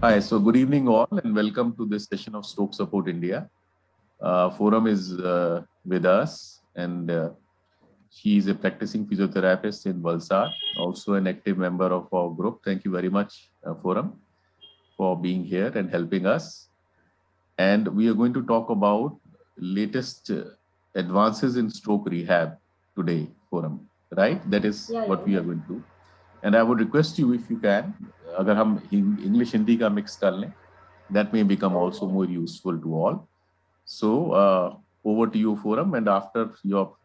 Hi, so good evening all and welcome to this session of Stroke Support India. Forum is with us and she is a practicing physiotherapist in Valsad, also an active member of our group. Thank you very much, Forum, for being here and helping us. And we are going to talk about latest advances in stroke rehab today, Forum, right? That is Yeah, what we yeah. are going to do. And I would request you if you can, अगर हम English Hindi का mix कर लें, that may become also more useful to all. So over to you, Forum, and after your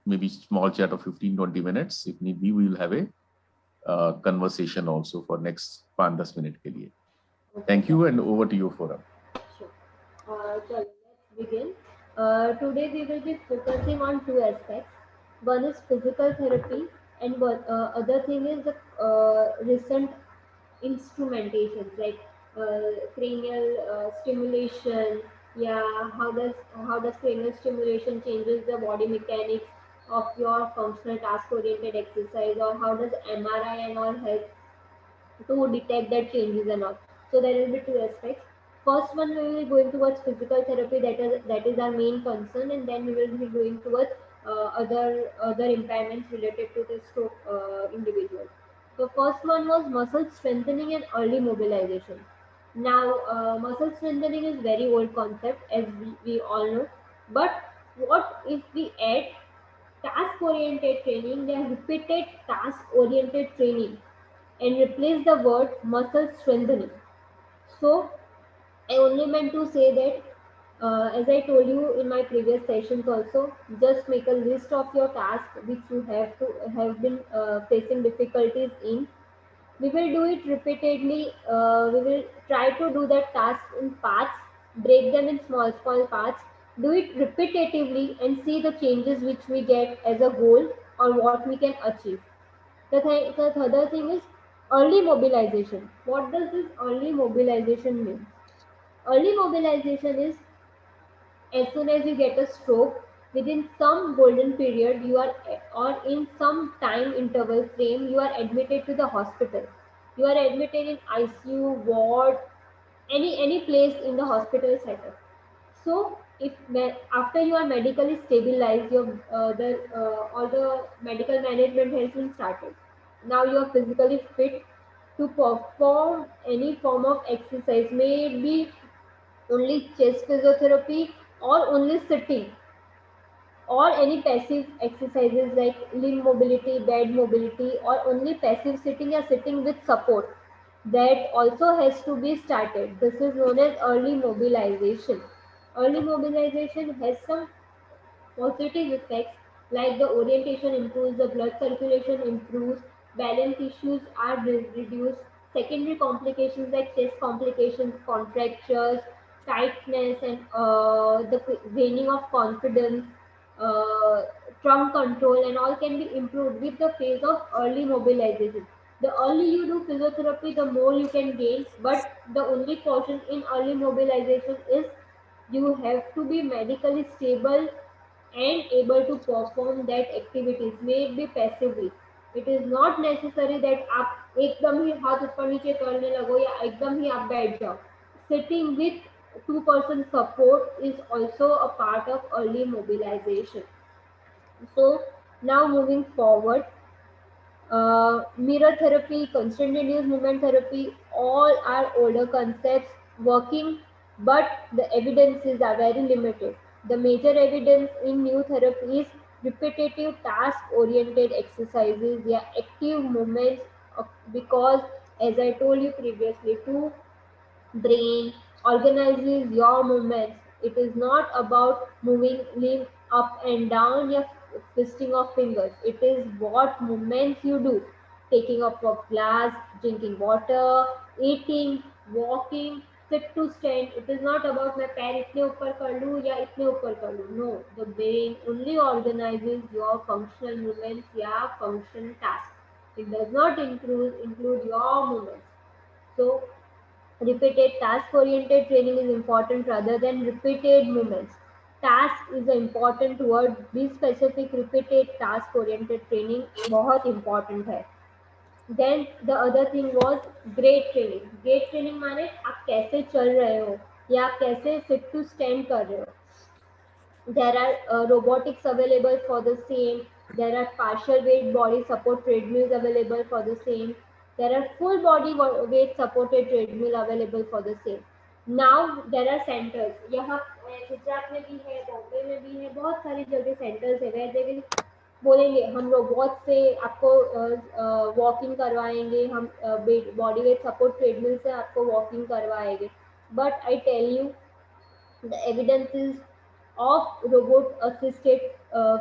maybe small chat of 15-20 minutes, if need be, we will have a conversation also for next 5-10 minute के लिए. Okay, Thank you, and over to you, Forum. sure. So let's begin. Today we will be focusing on two aspects. One is physical therapy, and other thing is the recent instrumentations like cranial stimulation. Yeah, how does cranial stimulation changes the body mechanics of your functional task-oriented exercise, or how does MRI and all help to detect that changes and all. So there will be two aspects. First one, we will be going towards physical therapy, that is our main concern, and then we will be going towards other impairments related to the stroke individual. So first one was muscle strengthening and early mobilization. Now muscle strengthening is very old concept, as we all know, but what if we add task oriented training, then repeated task oriented training, and replace the word muscle strengthening. So I only meant to say that, as I told you in my previous sessions also, just make a list of your tasks which you have been facing difficulties in. We will do it repeatedly. We will try to do that task in parts, break them in small parts, do it repetitively, and see the changes which we get as a goal or what we can achieve. The other thing is early mobilization. What does this early mobilization mean? Early mobilization is as soon as you get a stroke, within some golden period, you are or in some time interval frame, you are admitted to the hospital. You are admitted in ICU ward, any place in the hospital setup. So, if after you are medically stabilized, your the all the medical management has been started. Now you are physically fit to perform any form of exercise, may it be only chest physiotherapy or only sitting, or any passive exercises like limb mobility, bed mobility, or only passive sitting or sitting with support. That also has to be started. This is known as early mobilization. Early mobilization has some positive effects like the orientation improves, the blood circulation improves, balance issues are reduced, secondary complications like chest complications, contractures, tightness, and the gaining of confidence, uh, trunk control, and all can be improved with the phase of early mobilization. The early you do physiotherapy, the more you can gain, but the only caution in early mobilization is you have to be medically stable and able to perform that activities, may it be passively. It is not necessary that आप एकदम ही हाथ ऊपर नीचे करने लगो या एकदम ही आप बैठ जाओ. Sitting with two-person support is also a part of early mobilization. So now moving forward, mirror therapy, constant-induced movement therapy, all are older concepts working, but the evidences are very limited. The major evidence in new therapy is repetitive task-oriented exercises, yeah, active movements, because as I told you previously, to brain organizes your movements. It is not about moving limb up and down, your twisting of fingers. It is what movements you do. Taking up of glass, drinking water, eating, walking, sit to stand. It is not about मैं पैर इतने ऊपर कर लूँ या इतने ऊपर कर लूँ. No, the brain only organizes your functional movements या function tasks. It does not include your movements. So repeated task oriented training is important rather than repeated movements. Task is an important word. Be specific. Repeated task oriented training बहुत important है. Then the other thing was great training. Great training माने आप कैसे चल रहे हो या आप कैसे fit to stand कर रहे हो. There are robotics available for the same. There are partial weight body support treadmills available for the same. There are full body weight supported treadmill available for the same. Now there are centers. यहाँ गुजरात में भी है, बॉम्बे में भी है, बहुत सारी जगह सेंटर्स है where they will बोलेंगे हम रोबोट से आपको वॉकिंग करवाएंगे, हम बॉडी वेट सपोर्ट ट्रेडमिल से आपको वॉकिंग करवाएंगे. But I tell you the evidences of robot assisted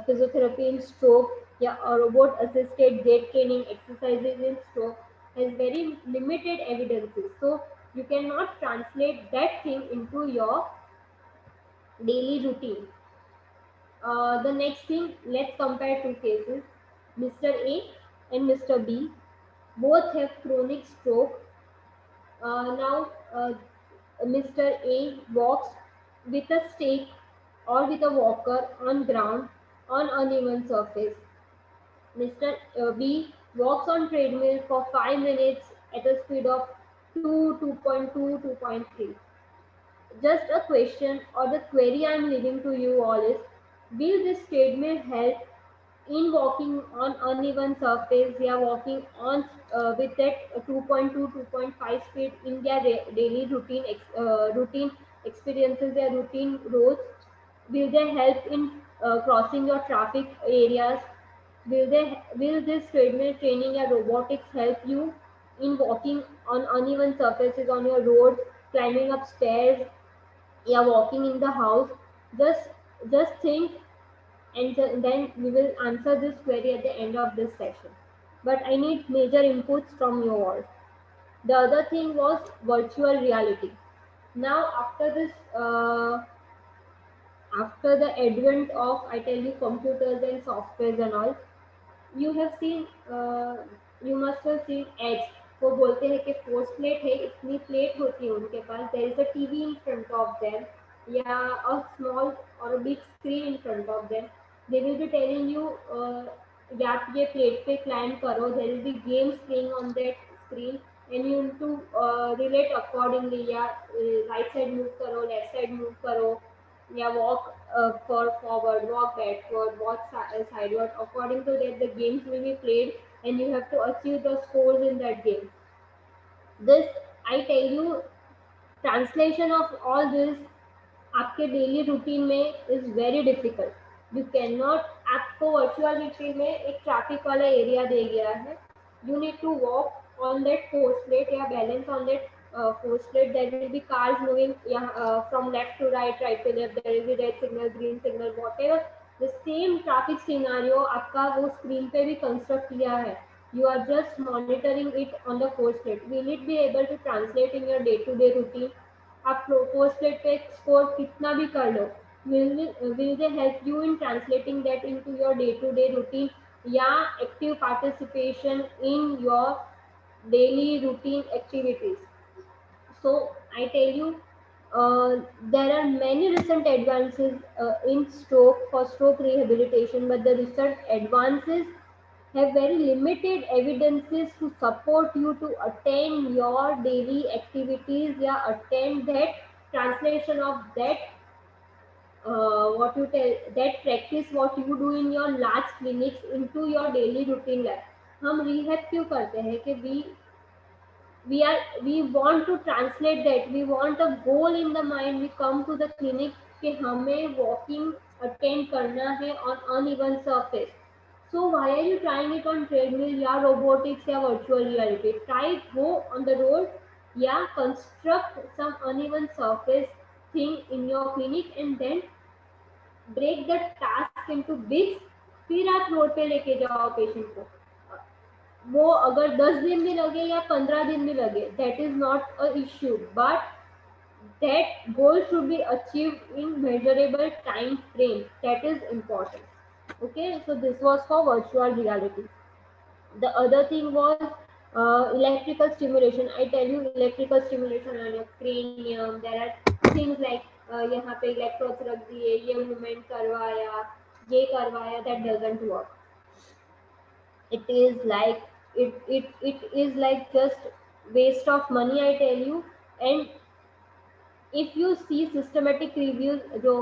physiotherapy in stroke, yeah, or robot assisted gait training exercises in stroke has very limited evidences. So you cannot translate that thing into your daily routine. The next thing, let's compare two cases. Mr. A and Mr. B both have chronic stroke. Now, Mr. A walks with a stick or with a walker on ground on uneven surface. Mr. B walks on treadmill for 5 minutes at a speed of 2, 2.2, 2.3. Just a question or the query I am leaving to you all is, will this treadmill help in walking on uneven surface? They are walking on with that 2.2 2.5 speed in their daily routine routine experiences, their routine roads. Will they help in crossing your traffic areas? Will this treadmill training or robotics help you in walking on uneven surfaces on your roads, climbing up stairs, yeah, walking in the house? Just think, and then we will answer this query at the end of this session. But I need major inputs from you all. The other thing was virtual reality. Now, after the advent of, I tell you, computers and softwares and all, you have seen, you must have seen ads. वो बोलते हैं कि force plate है, इतनी plate होती है उनके पास, there is a TV in front of them, या अ स्मॉल और a big screen in front of them. They will be telling you या आप ये प्लेट पे क्लाइंब करो, there will be games playing on that screen and you need to relate accordingly, या right side move करो, left side move करो, yeah, walk for forward, walk backward, walk sideward. According to that, the games will be played, and you have to achieve the scores in that game. This, I tell you, translation of all this आपके daily routine में is very difficult. You can not, आपको virtual retreat में एक traffic वाला area दे गया है, you need to walk on that force plate या balance on that force plate. There will be cars moving from left to right, right to left, there will be red signal, green signal, whatever the same traffic scenario आपका वो screen पे भी construct किया है. You are just monitoring it on the force plate. Will it be able to translate in your day-to-day routine? आप force plate पे score कितना भी कर लो, will they help you in translating that into your day-to-day routine या active participation in your daily routine activities? So I tell you, there are many recent advances in stroke for stroke rehabilitation, but the recent advances have very limited evidences to support you to attain your daily activities, yeah, attain that translation of that what you tell, that practice what you do in your large clinics into your daily routine life. हम rehab क्यों करते हैं कि we want to translate that, we want a goal in the mind, we come to the clinic कि हमें walking attend करना है on uneven surface. So why are you trying it on treadmill या robotics या virtual reality? Try it, go on the road, yeah, construct some uneven surface thing in your clinic and then break the task into bits. फिर आप road पे लेके जाओ patient को. वो अगर 10 दिन भी लगे या 15 दिन भी लगे, that is not a issue, but that goal should be achieved in measurable time frame. That is important. Okay, so this was for virtual reality. The other thing was electrical stimulation. I tell you, electrical stimulation on your cranium. There are things like यहाँ पे electrodes रख दिए, ये movement करवाया, ये करवाया. That doesn't work. It is like It is like just waste of money, I tell you. And if you see systematic reviews जो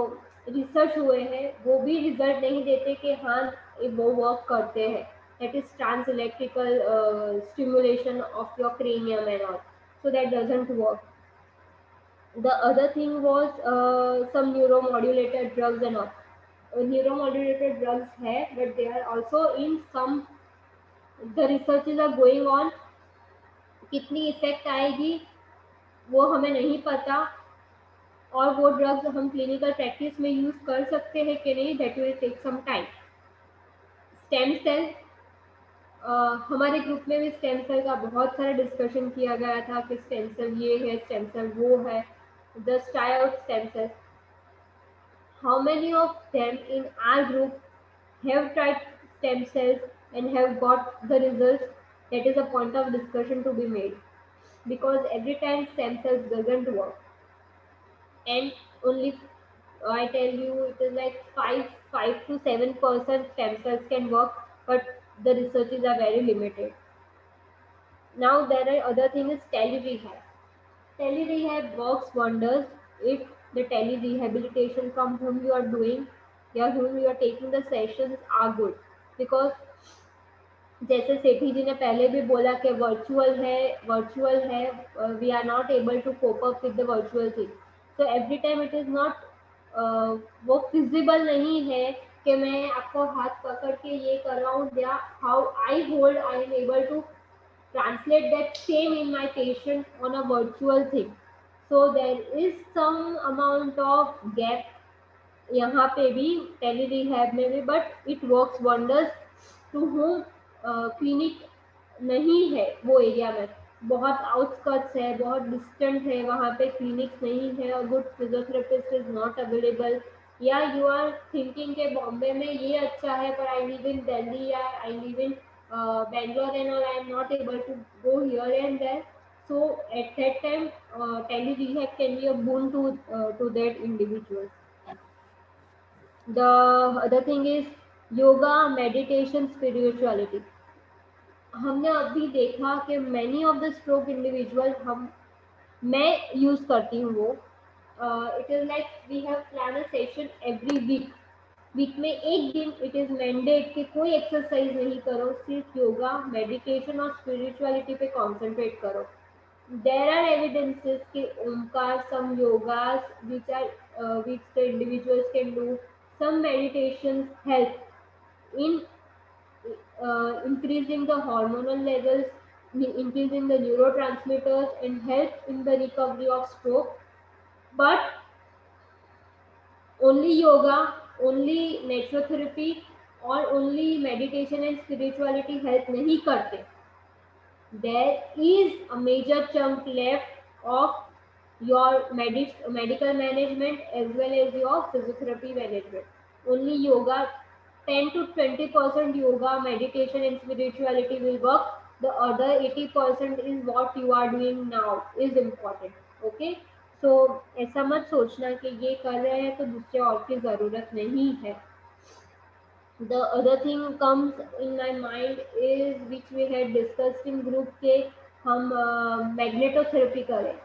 research हुए हैं वो भी रिजल्ट नहीं देते कि हाँ वो वर्क करते हैं. That is trans electrical stimulation of your cranium and all. So that doesn't work. The other thing was some neuromodulator drugs and all. Neuromodulator drugs hai, but they are also in some. The researches are going on. कितनी effect आएगी वो हमें नहीं पता, और वो drugs हम clinical practice में यूज कर सकते हैं कि नहीं, that will take some time. Stem cell, हमारे ग्रुप में भी स्टेम सेल का बहुत सारा डिस्कशन किया गया था कि स्टेम सेल ये है, स्टेम सेल वो है. Just try out stem cell. How many of them in our group have tried stem cells and have got the results? That is a point of discussion to be made, because every time stem cells doesn't work, and only I tell you it is like 5 to 7% stem cells can work, but the researches are very limited. Now there are other thing is tele-rehab. Tele-rehab works wonders if the tele-rehabilitation from whom you are doing, या whom you are taking the sessions are good. Because जैसे सेठी जी ने पहले भी बोला कि virtual है, we are not able to cope up with the virtual thing. So every time it is not, वो feasible नहीं है कि मैं आपको हाथ पकड़ के ये कर रहा हूँ, या how I hold I am able to translate that same in my patient on a virtual thing. So there is some amount of gap यहाँ पे भी, टेली रिहैब में भी, but it works wonders to home clinic नहीं है वो area में, बहुत आउटस्कर्ट्स है, बहुत डिस्टेंट है, वहाँ पे क्लिनिक्स नहीं है और good physiotherapist is not available. या यू आर थिंकिंग के बॉम्बे में ये अच्छा है पर आई लिव इन दिल्ली या I live in Bangalore and all, I am not able to go here and there. So at that time, tele rehab can be a boon to that individual. The other thing is yoga, meditation, spirituality. हमने अभी देखा कि many of the stroke individual, हम मैं use करती हूँ वो. It is like we have plan a session every week. Week में एक दिन इट इज मैंडेट कि कोई एक्सरसाइज नहीं करो, सिर्फ योगा, मेडिटेशन और स्पिरिचुअलिटी पे कॉन्सेंट्रेट करो. There are evidences कि omkar, some yogas which the individuals can do, some meditations help in increasing the hormonal levels, increasing the neurotransmitters, and help in the recovery of stroke. But only yoga, only naturotherapy, or only meditation and spirituality help नहीं करते. There is a major chunk left of your medical management as well as your physiotherapy management. Only yoga, 10 to 20% yoga, meditation and spirituality will work. The other 80% is what you are doing now is important. Okay. So ऐसा मत सोचना कि ये कर रहे हैं तो दूसरे और की ज़रूरत नहीं है. The other thing comes in my mind is which we had discussed in group के हम magnetotherapy करें.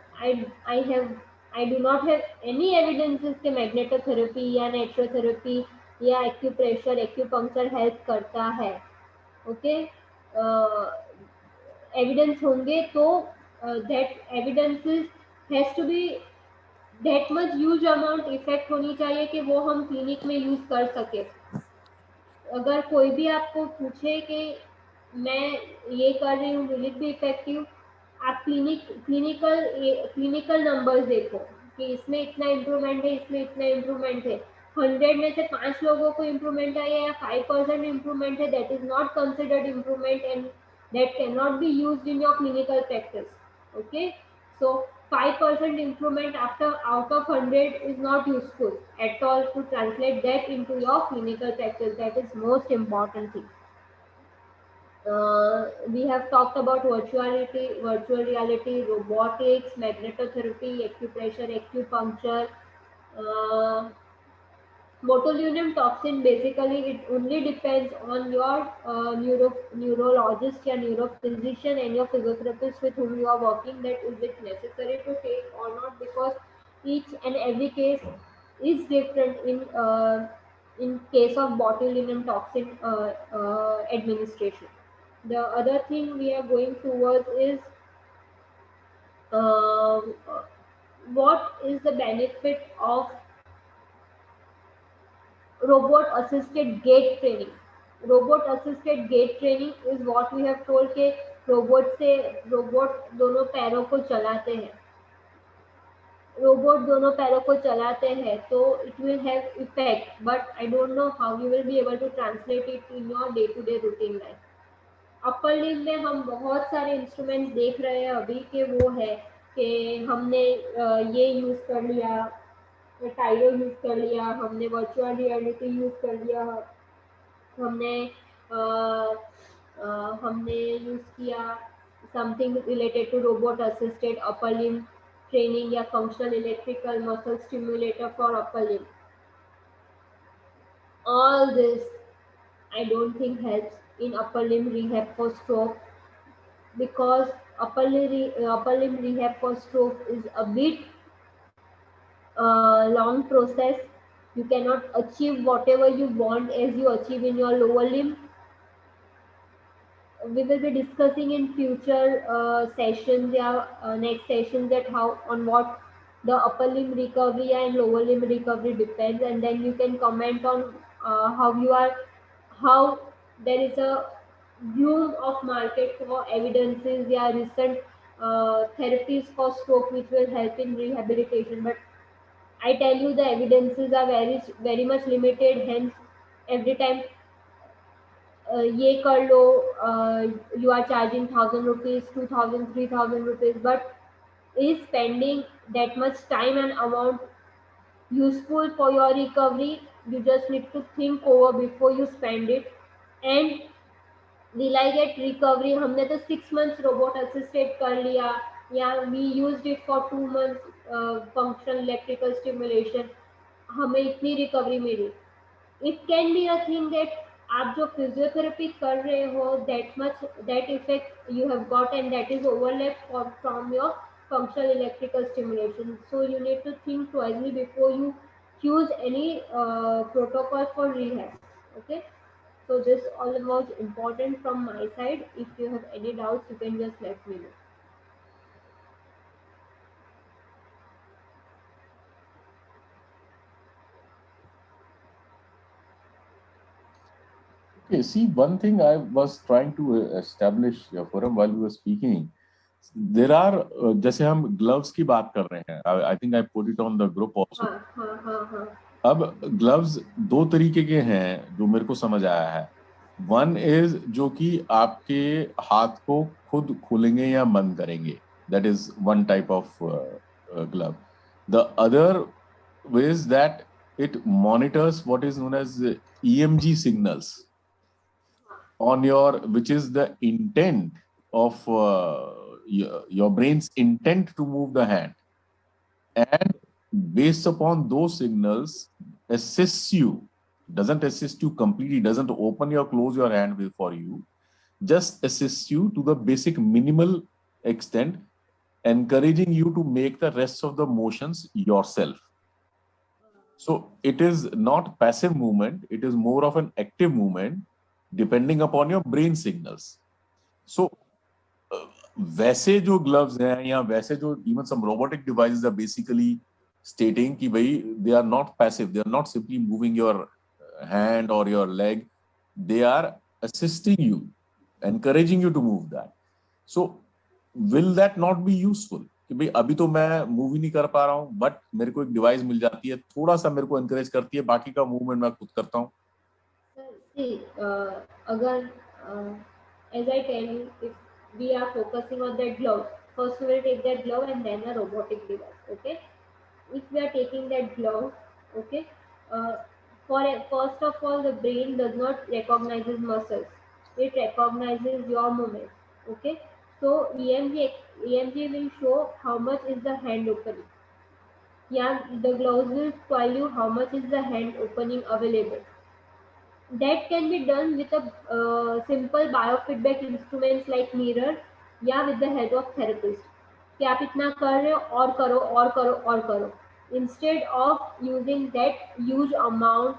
I have I do not have any evidences कि magnetotherapy या naturotherapy या acupressure acupuncture help करता है. Okay. एविडेंस होंगे तो that evidences has to be that much huge amount effect होनी चाहिए कि वो हम क्लिनिक में यूज कर सके. अगर कोई भी आपको पूछे कि मैं ये कर रही हूँ विल इट बी इफेक्टिव, आप क्लिनिकल नंबर्स देखो कि इसमें इतना इम्प्रूवमेंट है, इसमें इतना इम्प्रूवमेंट है. 100 में से 5 लोगों को इम्प्रूवमेंट आया या 5% इम्प्रूवमेंट है, that is not considered improvement and that can not be used in your clinical practice. Okay. So 5% improvement after out of 100 is not useful at all to translate that into your clinical practice. That is most important thing. We have talked about virtual reality, robotics, magnetotherapy, acupressure, acupuncture, uh, Botulinum toxin, basically it only depends on your neurologist या neurophysician and your physiotherapist with whom you are working, that is it necessary to take or not, because each and every case is different in case of botulinum toxin administration. The other thing we are going towards is um, uh, what is the benefit of robot assisted gait training. Robot assisted gait training is what we have told के robot दोनों पैरों को चलाते हैं, robot दोनों पैरों को चलाते हैं, तो it will have effect, but I don't know how you will be able to translate it in your day to day routine life. Upper limb में हम बहुत सारे इंस्ट्रूमेंट्स देख रहे हैं अभी के, वो है कि हमने ये यूज़ कर लिया, टाइरो यूज़ कर लिया, हमने वर्चुअल रियलिटी यूज़ कर लिया, हमने अ, हमने यूज़ किया something related to robot assisted upper limb training या functional electrical muscle stimulator for upper limb. All this I don't think helps in upper limb rehab for stroke, because upper limb rehab for stroke is a bit long process. You cannot achieve whatever you want as you achieve in your lower limb. We will be discussing in future sessions, yeah, next sessions, that how on what the upper limb recovery and lower limb recovery depends, and then you can comment on how you are, how there is a boom of market for evidences, yeah, recent therapies for stroke which will help in rehabilitation, but I tell you the evidences are very much limited, hence every time ये कर लो, you are charging 1,000 rupees, 2,000, 3,000 rupees, but is spending that much time and amount useful for your recovery? You just need to think over before you spend it. And will I get recovery? हमने तो 6 months robot assisted कर लिया, या we used it for 2 months functional electrical stimulation, हमें इतनी recovery मिली. It can be a thing that आप जो फिजियोथेरेपी कर रहे हो, that much that effect you have got and that is overlap from your functional electrical stimulation. So you need to think twice before you choose any protocol for rehab. Okay, so this all was important from my side. If you have any doubts, you can just let me know. Okay, see, one thing I was trying to establish, Forum, while we were speaking, there are, जैसे हम gloves की बात कर रहे हैं, I think I put it on the group also. हाँ हाँ हाँ हाँ. अब ग्लव्स दो तरीके के हैं जो मेरे को समझ आया है. वन इज जो कि आपके हाथ को खुद खोलेंगे या बंद करेंगे, that is one type of glove. The other is that it monitors what is known as EMG signals on your, which is the intent of your brain's intent to move the hand, and based upon those signals assists you, doesn't assist you completely, doesn't open or close your hand with for you, just assists you to the basic minimal extent, encouraging you to make the rest of the motions yourself. So it is not passive movement, it is more of an active movement depending upon your brain signals. So वैसे जो gloves हैं या वैसे जो even some robotic devices are basically stating कि भाई they are not passive, they are not simply moving your hand or your leg, they are assisting you, encouraging you to move that. So will that not be useful कि भाई अभी तो मैं move ही नहीं कर पा रहा हूँ, बट मेरे को एक डिवाइस मिल जाती है, थोड़ा सा मेरे को एनकरेज करती है, बाकी का मूवमेंट मैं खुद करता हूँ. See, अगर as I tell you, if we are focusing on that glove, first we will take that glove and then a robotic device. Okay, if we are taking that glove, okay, uh, first of all, the brain does not recognizes muscles; it recognizes your movement. Okay, so EMG will show how much is the hand opening. Yeah, the gloves will tell you how much is the hand opening available. That can be done with a simple biofeedback instruments like mirror या with the help of therapist कि आप इतना कर रहे हो और करो और करो और करो. Instead of using that huge amount,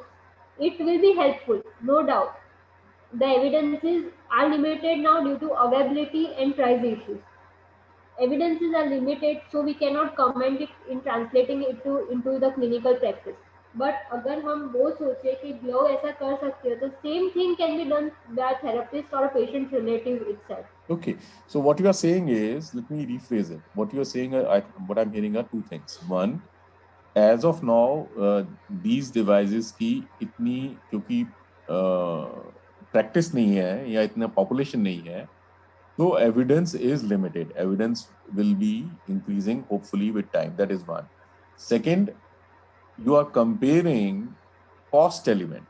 it will be helpful, no doubt. The evidences are limited now due to availability and price issues. Evidences are limited, so we cannot comment it in translating it to into the clinical practice. But अगर हम वो सोचे कि glow ऐसा कर सकते हो, तो same thing can be done by a therapist or a patient relative itself. Okay, so what you are saying is, let me rephrase it. What you are saying, what I'm hearing are two things. One, as of now, these devices की इतनी क्योंकि practice नहीं है या इतना population नहीं है, so evidence is limited. Evidence will be increasing hopefully with time. That is one. Second, you are comparing cost element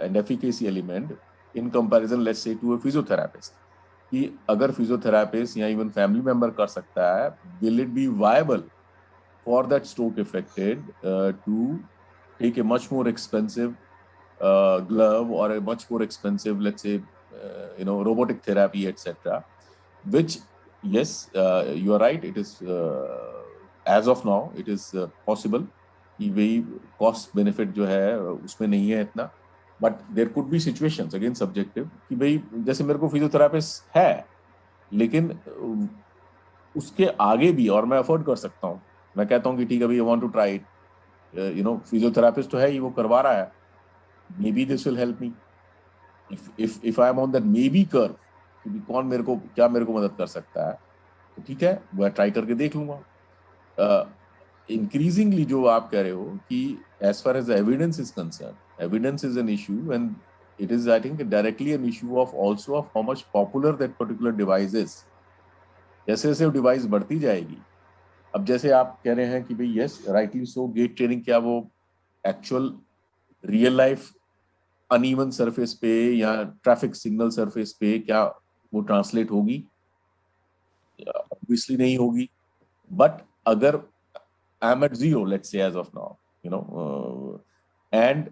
and efficacy element in comparison, let's say, to a physiotherapist. कि अगर physiotherapist या even family member कर सकता है, will it be viable for that stroke affected to take a much more expensive glove or a much more expensive, let's say, robotic therapy, etc. Which, yes, you are right. It is as of now, it is possible कि वही cost benefit जो है उसमें नहीं है इतना. But there could be situations, again subjective, कि भाई जैसे मेरे को फिजियोथेरापिस्ट है, लेकिन उसके आगे भी और मैं अफोर्ड कर सकता हूँ. मैं कहता हूँ कि ठीक है भाई, I want to try it. Physiotherapist तो है ही, वो करवा रहा है. Maybe this will help me. If I am on that maybe curve, कि कौन मेरे को मदद कर सकता है, तो ठीक है, मैं ट्राई करके देख लूंगा. Increasingly जो आप कह रहे हो कि as far as the evidence is concerned, evidence is an issue, and it is, I think, directly an issue of also of how much popular that particular device is. जैसे जैसे वो डिवाइस बढ़ती जाएगी, अब जैसे आप कह रहे हैं कि भाई yes, rightly so, gait training क्या वो actual real life uneven surface पे या ट्रैफिक सिग्नल सरफेस पे क्या वो ट्रांसलेट होगी? ऑब्वियसली नहीं होगी. बट अगर I am at zero, let's say as of now, and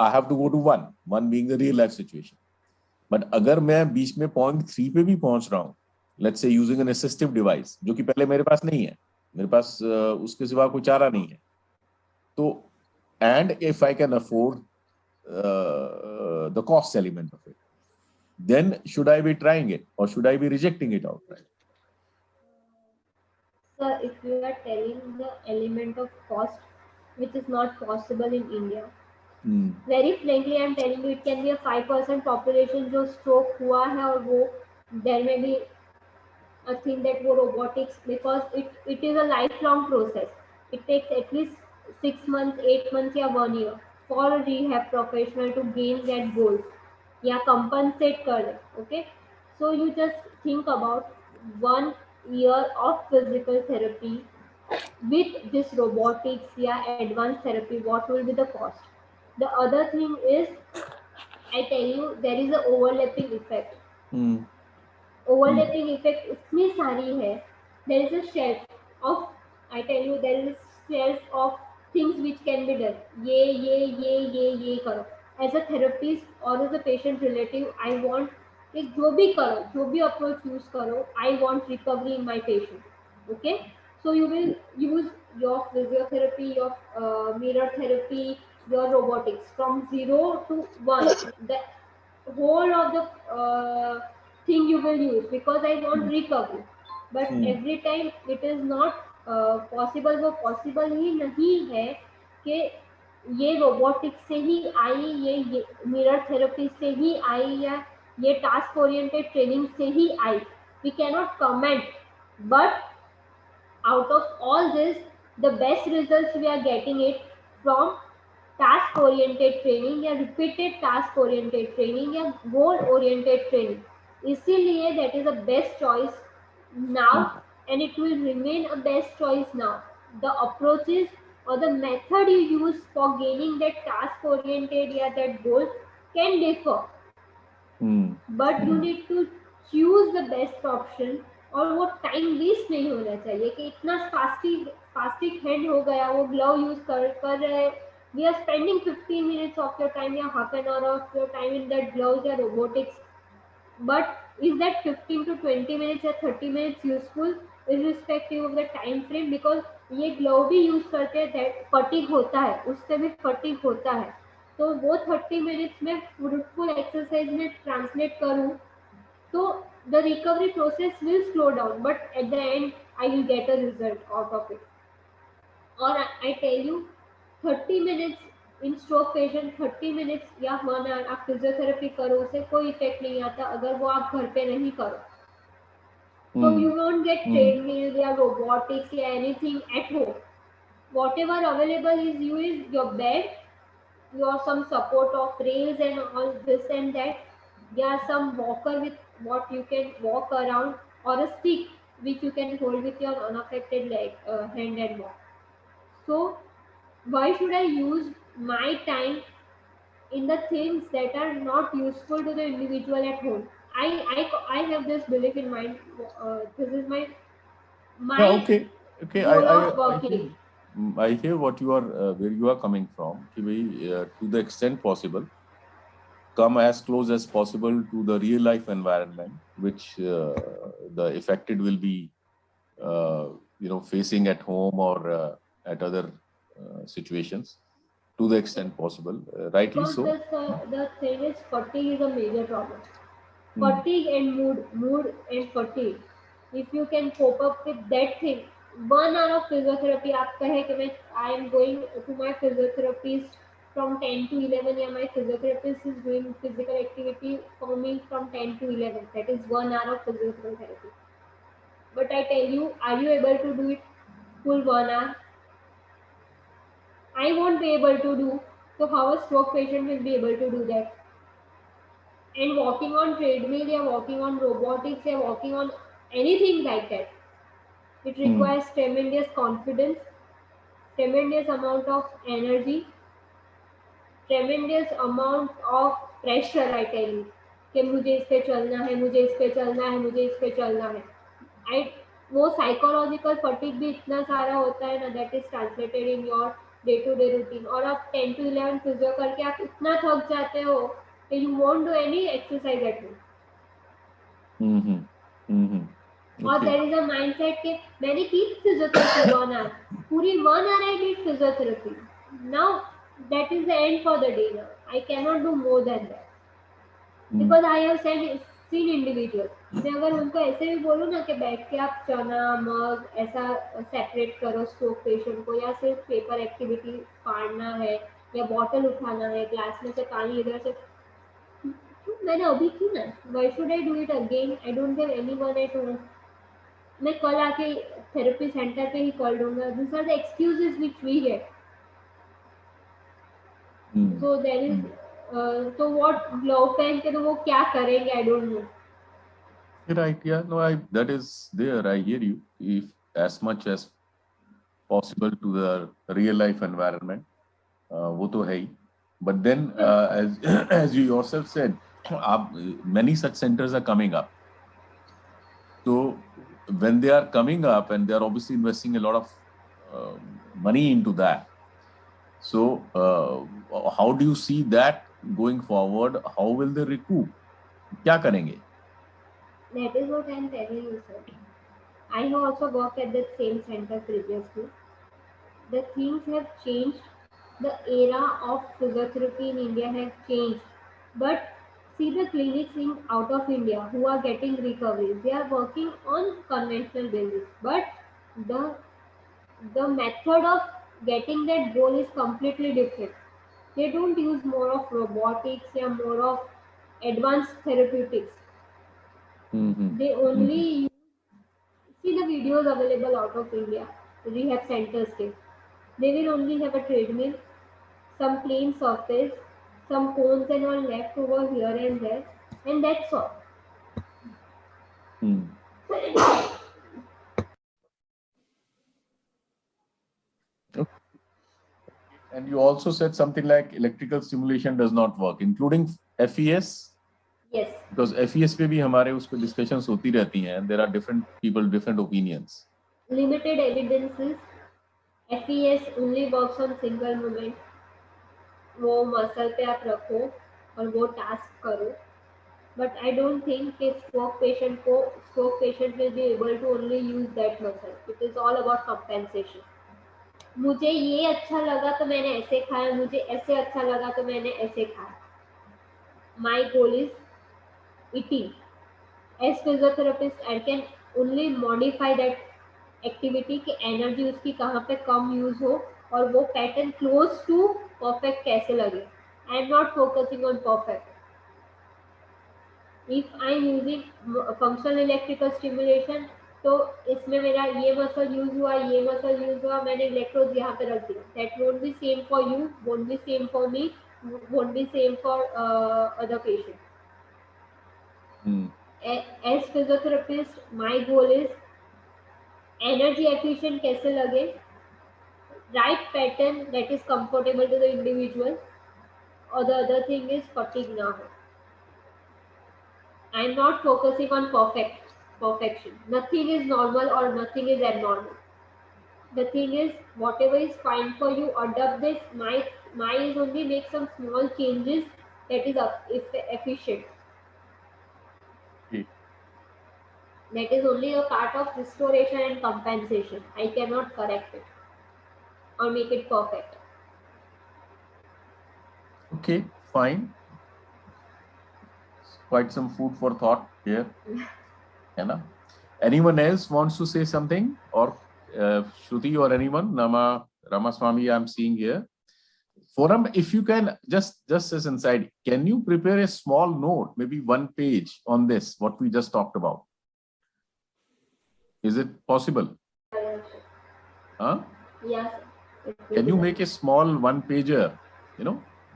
I have to go to one being the real life situation. But अगर मैं बीच में 0.3 पे भी पहुंच रहा हूँ, let's say using N assistive device, जो कि पहले मेरे पास नहीं है, मेरे पास उसके सिवा कोई चारा नहीं है, तो and if I can afford the cost element of it, then should I be trying it or should I be rejecting it outright? Sir, if you are telling the element of cost, which is not possible in India, very frankly, I am telling you, it can be a 5% population जो stroke हुआ है और वो there may be a thing that वो robotics, because it is a lifelong process. It takes at least 6 months, 8 months या 1 year for a rehab professional to gain that goal या compensate कर ले. Okay, so you just think about 1 year of physical therapy with this robotics या advanced therapy, what will be the cost? The other thing is, I tell you, there is a overlapping effect. Overlapping effect इतनी सारी है. There is a shelf of, I tell you, there is a shelf of things which can be done. ये करो. As a therapist or as a patient relative, I want कि जो भी करो, जो भी approach use करो, I want recovery in my patient. Okay, so you will use your physiotherapy, your mirror therapy, your robotics from 0 to 1. The whole of the thing you will use because I want recovery. But every time it is not possible. वो possible ही नहीं है कि ये robotics से ही आई, ये mirror therapy से ही आई, या ये task oriented training से ही आई. We cannot comment, but out of all this, the best results we are getting it from task oriented training या repeated task oriented training या goal oriented training. इसीलिए that is the best choice now, and it will remain a best choice now. The approaches or the method you use for gaining that task oriented या that goal can differ, but you need to choose the best option. और वो time waste नहीं होना चाहिए कि इतना spastic hand हो गया, वो ग्लव यूज कर रहे, we are spending 15 minutes of your time या half an hour of your time in that gloves या robotics. But is that 15 to 20 minutes या 30 minutes useful irrespective of the time frame? Because ये glove भी use करते हैं, that fatigue होता है, उससे भी फटीग होता है. तो वो 30 मिनट्स में फ्रूटफुल एक्सरसाइज में ट्रांसलेट करूँ तो the recovery process will slow down, but at the end I will get a result out of it. और I tell you, 30 minutes in stroke patient, 30 minutes या 1 आवर आप physiotherapy करो, उसे कोई effect नहीं आता अगर वो आप घर पे नहीं करो. So you won't get treadmill या robotics या anything at home. Whatever available is you is your bed, your some support of rails and all this and that. Yeah, some walker with what you can walk around, or a stick which you can hold with your unaffected leg, hand and walk. So why should I use my time in the things that are not useful to the individual at home? I have this belief in mind. This is my Yeah, my okay, okay. goal of I hear, working. I hear what you are where you are coming from. कि भाई, to the extent possible, come as close as possible to the real life environment, which the affected will be, facing at home or at other situations, to the extent possible. Rightly Because so. the thing is, fatigue is a major problem. Hmm. Fatigue and mood and fatigue. If you can cope up with that thing, 1 hour of physiotherapy, आप कहे कि मैं I am going to my physiotherapist from 10 to 11, या my physiotherapist is doing physical activity for me from 10 to 11. That is 1 hour of physical therapy. But I tell you, are you able to do it full 1 hour? I won't be able to do. So how a stroke patient will be able to do that? And walking on treadmill or walking on robotics or walking on anything like that, it Hmm. requires tremendous confidence, tremendous amount of energy, tremendous amount of pressure. I tell you कि मुझे इस पे चलना है, मुझे इस पे चलना है, मुझे इस पे चलना है. आई वो साइकोलॉजिकल फटीग भी इतना सारा होता है ना, that is translated in your day to day routine. और आप 10 to 11 फिजियो करके आप इतना थक जाते हो कि you won't do any exercise at home. Hmm. Hmm. और Okay. There is a mindset कि मैंने की फिजियोथेरेपी 1 आवर, पूरी 1 hour I did physiotherapy. Now that is the end for the day. Now I can not do more than that Hmm. Because I have seen individual. मैं अगर उनको ऐसे भी बोलूँ ना कि बैठ के आप चना मग ऐसा सेपरेट करो स्ट्रोक पेशेंट को, या सिर्फ पेपर एक्टिविटी फाड़ना है या बॉटल उठाना है, ग्लास में से पानी इधर से, तो मैंने अभी की ना, why should I do it again? I don't have anyone at home. मैं कल आके थेरेपी सेंटर पे ही कर लूंगा. This are the excuses which we get. Hmm. So there Hmm. Is तो व्हाट ग्लव पहन के तो वो क्या करेंगे, I don't know. Right. Yeah. No, that is there. I hear you. If as much as possible to the real life environment, वो तो है ही. But then, as as you yourself said, many such centers are coming up. So when they are coming up and they are obviously investing a lot of money into that. So how do you see that going forward? How will they recoup? क्या करेंगे? That is what I am telling you, sir. I have also worked at the same center previously. The things have changed. The era of physiotherapy in India has changed. But see the clinics in out of India who are getting recoveries. They are working on conventional basis. But the the method of getting that goal is completely different. They don't use more of robotics or more of advanced therapeutics. Mm-hmm. They only Mm-hmm. see the videos available out of India, rehab centers ke. They will only have a treadmill, some plain surface, some cones and all left over here and there, and that's all. Mm. And you also said something like electrical stimulation does not work, including FES, Yes, because FES पे भी हमारे उस पे discussions होती रहती हैं. There are different people, different opinions. limited evidences. FES only works on single movement. वो muscle पे आप रखो और वो टास्क करो. But I don't think a stroke patient will be able to only use that muscle. It is all about compensation. मुझे ये अच्छा लगा तो मैंने ऐसे खाया, मुझे ऐसे अच्छा लगा तो मैंने ऐसे खाया. My goal is eating. As physiotherapist, I can only modify that activity की एनर्जी उसकी कहाँ पे कम यूज हो और वो पैटर्न क्लोज टू परफेक्ट कैसे लगे. I am not focusing on perfect. If I am using functional electrical stimulation तो इसमें मेरा ये मसल यूज हुआ, ये मसल यूज हुआ, मैंने इलेक्ट्रोड यहाँ पे रख दिया. That won't be same for you, won't be same for me, won't be same for other patient. As physiotherapist my goal is energy efficient कैसे लगे, right pattern that is comfortable to the individual, or the other thing is fatigue na ho. I am not focusing on perfection. Nothing is normal or nothing is abnormal. The thing is, whatever is fine for you, adopt this. My is only make some small changes that is efficient. Okay. That is only a part of restoration and compensation. I cannot correct it or make it perfect. Okay, fine. Quite some food for thought here. Anyone else wants to say something? Or Shruti or anyone? Ramaswamy, I'm seeing here. Forum, if you can, just as inside, can you prepare a small note, maybe one page on this, what we just talked about? Is it possible? Huh? Yes. Can you make a small one pager,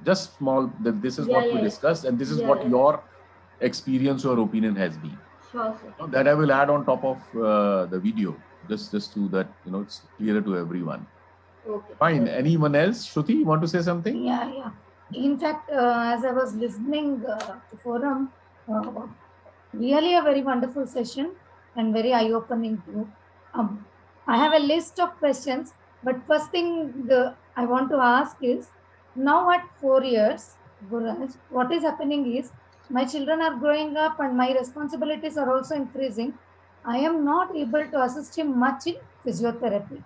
just small, that this is what we discussed and this is what your experience or opinion has been. Sure, sir. That I will add on top of the video, just to that, it's clearer to everyone. Okay. Fine. Anyone else? Shruti, you want to say something? Yeah. In fact, as I was listening to forum, really a very wonderful session and very eye-opening too. I have a list of questions, but first thing I want to ask is, now at 4 years, Guraj, what is happening is, my children are growing up and my responsibilities are also increasing. I am not able to assist him much in physiotherapy.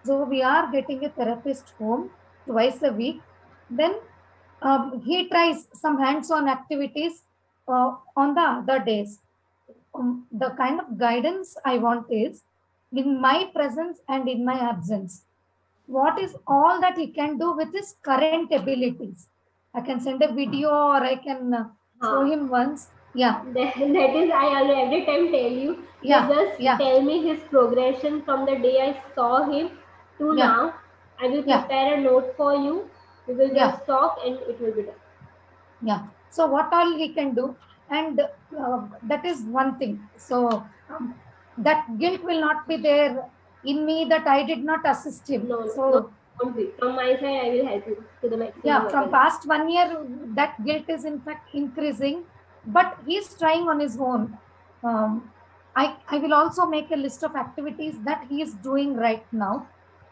So we are getting a therapist home twice a week. Then he tries some hands-on activities on the other days. The kind of guidance I want is in my presence and in my absence. What is all that he can do with his current abilities? I can send a video or I can show him once. Yeah. That is, I every time tell you. Yeah. Just tell me his progression from the day I saw him to now. I will prepare a note for you. We will just talk and it will be done. Yeah. So what all he can do, and that is one thing. So that guilt will not be there in me that I did not assist him. No, so won't be. From my side, I will help you to the maximum. Yeah, from past 1 year, that guilt is in fact increasing, but he's trying on his own. I will also make a list of activities that he is doing right now,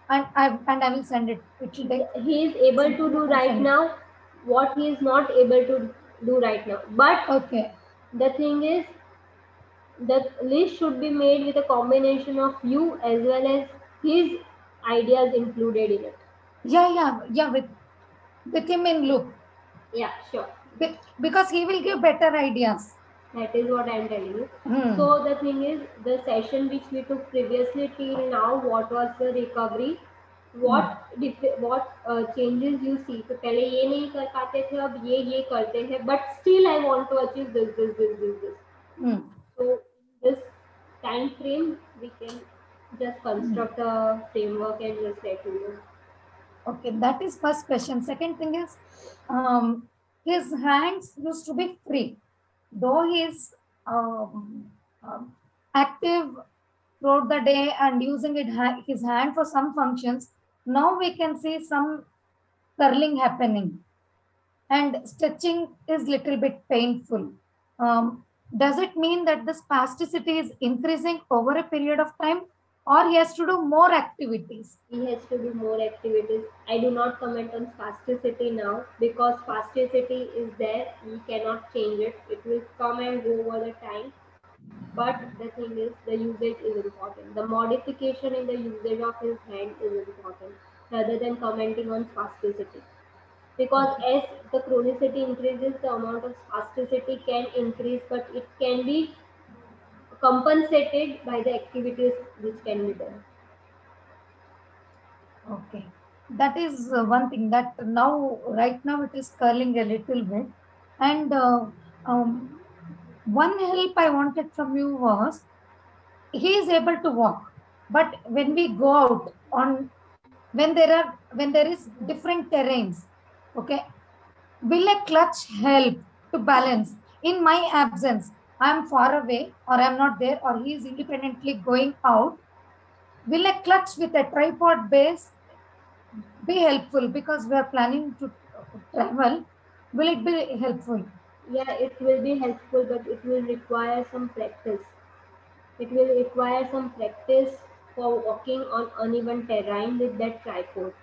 and I will send it. It will take. He is able to do right now what he is not able to do right now. But the thing is, the list should be made with a combination of you as well as his ideas included in it. Yeah, with him in loop. Yeah, sure. Because he will give better ideas. That is what I am telling you. So the thing is, the session which we took previously till now, what was the recovery? What changes you see? तो पहले ये नहीं कर पाते थे, अब ये करते हैं. But still, I want to achieve this. So this time frame, we can just construct a framework and just let you know. Okay, that is first question. Second thing is, his hands used to be free. Though he is active throughout the day and using his hand for some functions, now we can see some curling happening. And stretching is little bit painful. Does it mean that the spasticity is increasing over a period of time? or he has to do more activities? He has to do more activities. I do not comment on spasticity now because spasticity is there. We cannot change it. It will come and go over the time. But the thing is, the usage is important. The modification in the usage of his hand is important rather than commenting on spasticity. Because as the chronicity increases, the amount of spasticity can increase, but it can be compensated by the activities which can be done. Okay, that is one thing that now, right now, it is curling a little bit. And one help I wanted from you was he is able to walk, but when we go out on when there is different terrains, okay, will a clutch help to balance? In my absence, I am far away, or I am not there, or he is independently going out. Will a clutch with a tripod base be helpful because we are planning to travel? Will it be helpful? Yeah, it will be helpful, but it will require some practice. It will require some practice for walking on uneven terrain with that tripod.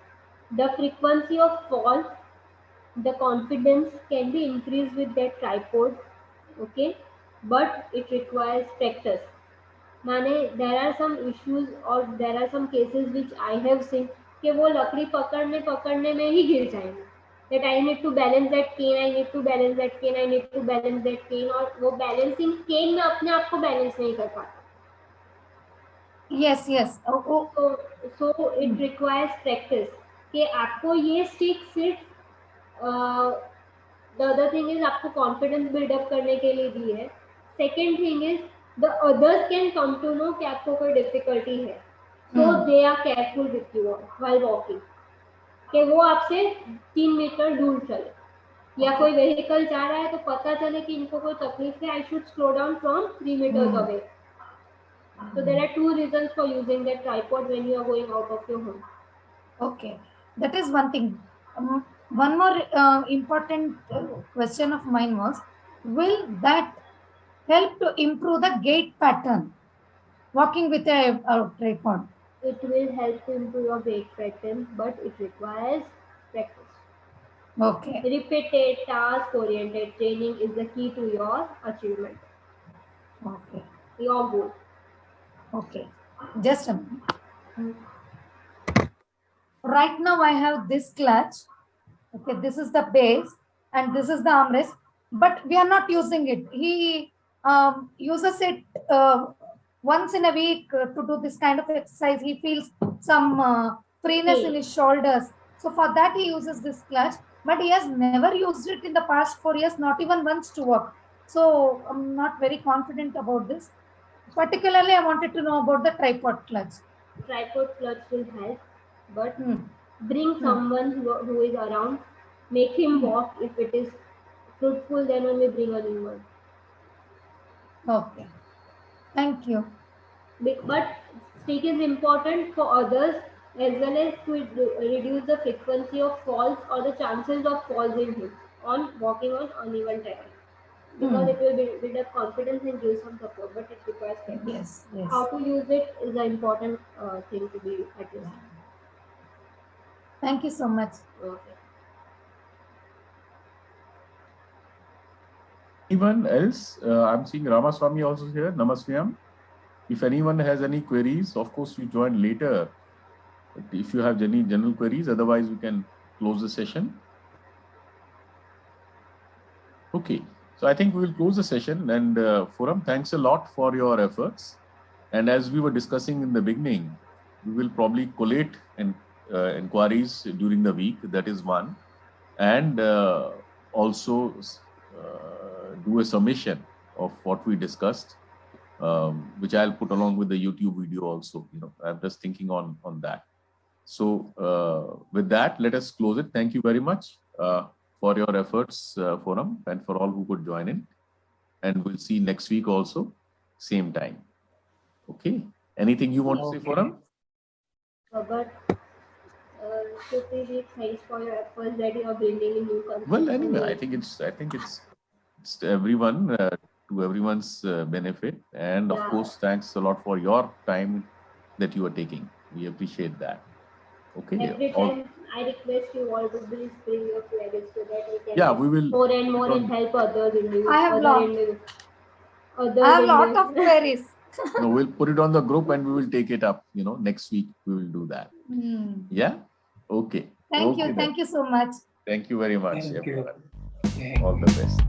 The frequency of fall, the confidence can be increased with that tripod, okay, but it requires practice. माने there are some issues और there are some cases which I have seen कि वो लकड़ी पकड़ने में ही गिर जाएंगे. That I need to balance that cane, I need to balance that cane, I need to balance that cane, और वो balancing cane में अपने आप को balance नहीं कर पाता. Yes, yes. Oh, oh. So it requires practice कि आपको ये stick सिर्फ the other thing is आपको confidence build up करने के लिए दी है. Second thing is the others can come to know कि आपको कोई difficulty है. So they are careful with you while walking. कि वो आपसे 3 मीटर दूर चले. या कोई vehicle जा रहा है तो पता चले कि इनको कोई तकलीफ है. I should slow down from 3 meters away. So there are two reasons for using that tripod when you are going out of your home. Okay, that is one thing. One more important question of mine was, will that help to improve the gait pattern walking with a tripod? It will help to improve your weight pattern, but it requires practice. Okay. Repeated task-oriented training is the key to your achievement. Okay. Your goal. Okay. Just a minute. Right now I have this clutch. Okay, this is the base and this is the armrest, but we are not using it. He uses it once in a week to do this kind of exercise. He feels some freeness in his shoulders. So for that he uses this clutch, but he has never used it in the past 4 years, not even once to work. So I'm not very confident about this. Particularly, I wanted to know about the tripod clutch. Tripod clutch will help, but bring someone who is around. Make him walk. If it is fruitful, then only bring a new one. Okay. Thank you. But stick is important for others as well as to reduce the frequency of falls or the chances of falls in him on walking on uneven terrain. Because it will build up confidence and give some support, but it requires practice. Yes, yes. How to use it is an important thing to be addressed. Thank you so much. Okay. Anyone else? I'm seeing Ramaswamy also here. Namaskar. If anyone has any queries, of course, you join later. But if you have any general queries, otherwise we can close the session. Okay, so I think we will close the session. And Forum, thanks a lot for your efforts. And as we were discussing in the beginning, we will probably collate inquiries during the week. That is one. And also do a summation of what we discussed, which I'll put along with the YouTube video also. I'm just thinking on that. So with that, let us close it. Thank you very much for your efforts, Forum, and for all who could join in. And we'll see next week also, same time. Okay. Anything you want to say, Forum? But Shruti, thanks for your efforts that you are bringing in new concepts. Well, anyway, I think it's to everyone's benefit, and of course, thanks a lot for your time that you are taking. We appreciate that. Okay. Every time I request you all to please bring your queries so that we can Yeah, we will more and more and help others in I have lot of queries. No, we'll put it on the group and we will take it up. Next week we will do that. Yeah. Okay. Thank Okay, you. then. Thank you so much. Thank you very much, Thank you. everyone. All the best.